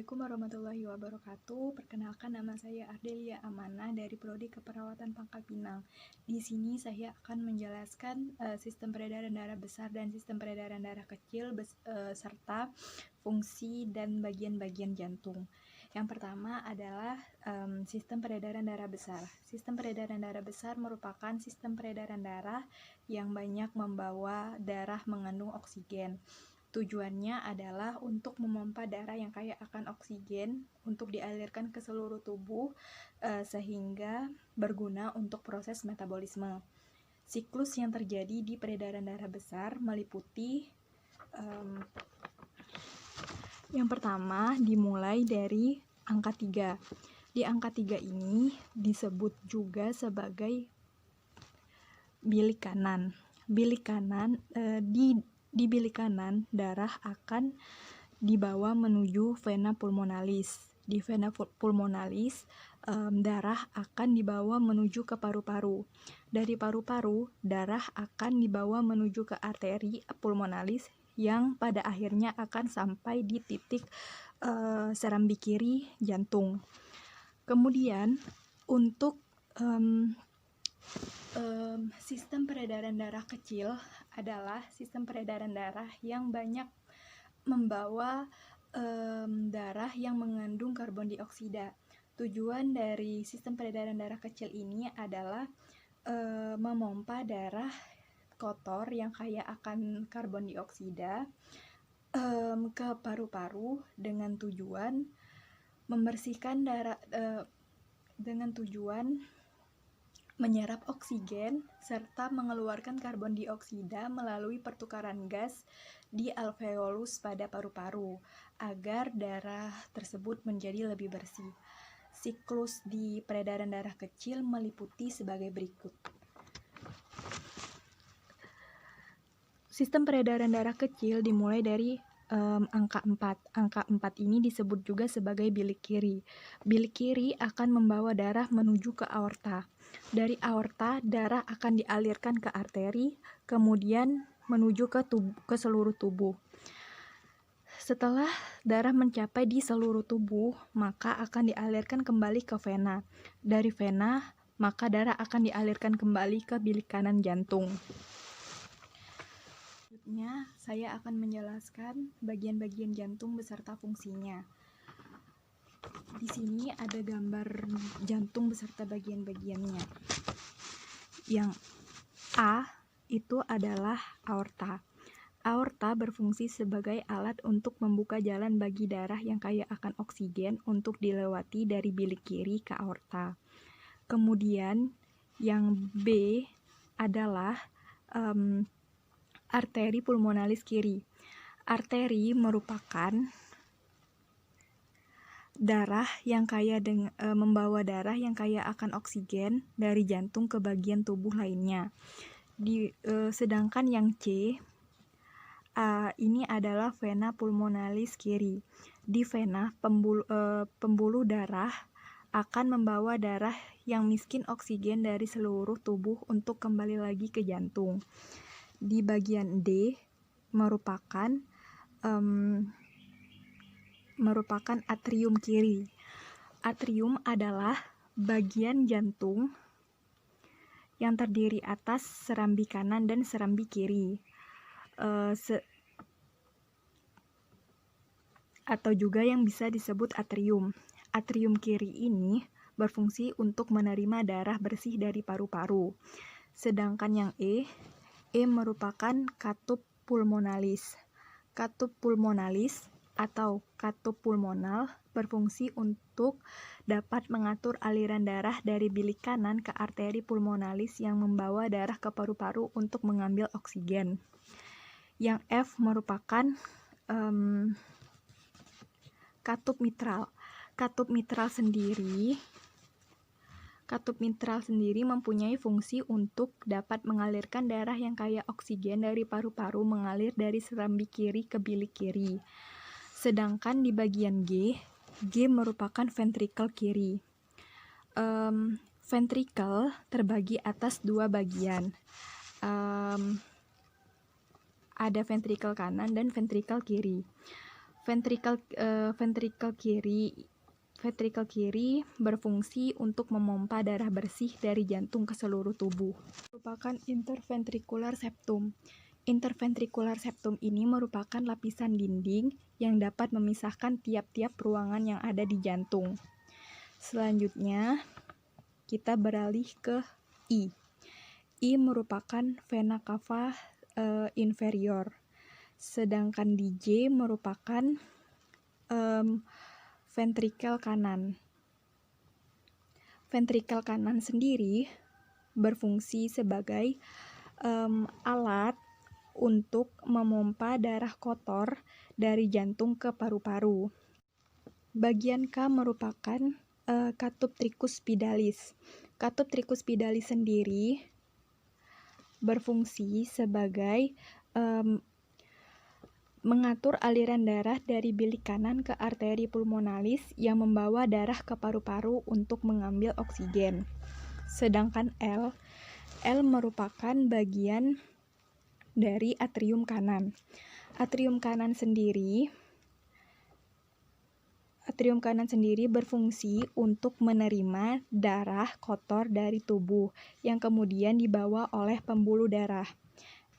Assalamualaikum warahmatullahi wabarakatuh. Perkenalkan, nama saya Ardelia Amanah dari Prodi Keperawatan Pangkal Pinang. Di sini saya akan menjelaskan sistem peredaran darah besar dan sistem peredaran darah kecil serta fungsi dan bagian-bagian jantung. Yang pertama adalah sistem peredaran darah besar. Sistem peredaran darah besar merupakan sistem peredaran darah yang banyak membawa darah mengandung oksigen. Tujuannya adalah untuk memompa darah yang kaya akan oksigen untuk dialirkan ke seluruh tubuh sehingga berguna untuk proses metabolisme. Siklus yang terjadi di peredaran darah besar meliputi yang pertama dimulai dari angka 3. Di angka 3 ini disebut juga sebagai bilik kanan. Bilik kanan di bilik kanan, darah akan dibawa menuju vena pulmonalis. Di vena pulmonalis, darah akan dibawa menuju ke paru-paru. Dari paru-paru, darah akan dibawa menuju ke arteri pulmonalis yang pada akhirnya akan sampai di titik serambi kiri jantung. Kemudian, untuk sistem peredaran darah kecil adalah sistem peredaran darah yang banyak membawa darah yang mengandung karbon dioksida. Tujuan dari sistem peredaran darah kecil ini adalah memompa darah kotor yang kaya akan karbon dioksida ke paru-paru dengan tujuan membersihkan darah dengan tujuan menyerap oksigen serta mengeluarkan karbon dioksida melalui pertukaran gas di alveolus pada paru-paru agar darah tersebut menjadi lebih bersih. Siklus di peredaran darah kecil meliputi sebagai berikut. Sistem peredaran darah kecil dimulai dari angka 4. Angka 4 ini disebut juga sebagai bilik kiri. Bilik kiri akan membawa darah menuju ke aorta. Dari aorta, darah akan dialirkan ke arteri, kemudian menuju ke seluruh tubuh. Setelah darah mencapai di seluruh tubuh, maka akan dialirkan kembali ke vena. Dari vena, maka darah akan dialirkan kembali ke bilik kanan jantung. Selanjutnya, saya akan menjelaskan bagian-bagian jantung beserta fungsinya. Di sini ada gambar jantung beserta bagian-bagiannya. Yang A itu adalah aorta. Aorta berfungsi sebagai alat untuk membuka jalan bagi darah yang kaya akan oksigen untuk dilewati dari bilik kiri ke aorta. Kemudian yang B adalah arteri pulmonalis kiri. Arteri merupakan darah yang membawa darah yang kaya akan oksigen dari jantung ke bagian tubuh lainnya. Sedangkan yang C ini adalah vena pulmonalis kiri. Di vena pembuluh darah akan membawa darah yang miskin oksigen dari seluruh tubuh untuk kembali lagi ke jantung. Di bagian D merupakan atrium kiri. Atrium adalah bagian jantung yang terdiri atas serambi kanan dan serambi kiri, atau juga yang bisa disebut atrium. Atrium kiri ini berfungsi untuk menerima darah bersih dari paru-paru. Sedangkan yang E merupakan katup pulmonalis. Katup pulmonalis atau katup pulmonal berfungsi untuk dapat mengatur aliran darah dari bilik kanan ke arteri pulmonalis yang membawa darah ke paru-paru untuk mengambil oksigen. Yang F merupakan katup mitral. Katup mitral sendiri mempunyai fungsi untuk dapat mengalirkan darah yang kaya oksigen dari paru-paru mengalir dari serambi kiri ke bilik kiri. Sedangkan di bagian G merupakan ventrikel kiri. Ventrikel terbagi atas dua bagian. Ada ventrikel kanan dan ventrikel kiri. Ventrikel kiri berfungsi untuk memompa darah bersih dari jantung ke seluruh tubuh. Merupakan interventrikular septum. Interventrikular septum ini merupakan lapisan dinding yang dapat memisahkan tiap-tiap ruangan yang ada di jantung. Selanjutnya, kita beralih ke I. I merupakan vena cava inferior. Sedangkan di J merupakan ventrikel kanan. Ventrikel kanan sendiri berfungsi sebagai alat untuk memompa darah kotor dari jantung ke paru-paru. Bagian K merupakan katup tricuspidalis. Katup tricuspidalis sendiri berfungsi sebagai mengatur aliran darah dari bilik kanan ke arteri pulmonalis yang membawa darah ke paru-paru untuk mengambil oksigen. Sedangkan L merupakan bagian dari atrium kanan. Atrium kanan sendiri berfungsi untuk menerima darah kotor dari tubuh yang kemudian dibawa oleh pembuluh darah.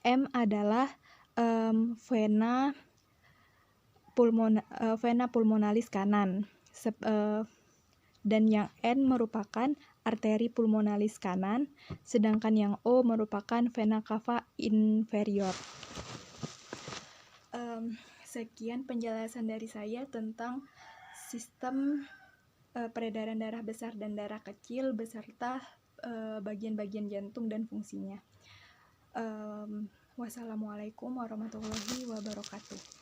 M adalah vena pulmonalis kanan, dan yang N merupakan arteri pulmonalis kanan, sedangkan yang O merupakan vena cava inferior. Sekian penjelasan dari saya tentang sistem peredaran darah besar dan darah kecil beserta bagian-bagian jantung dan fungsinya. Wassalamualaikum warahmatullahi wabarakatuh.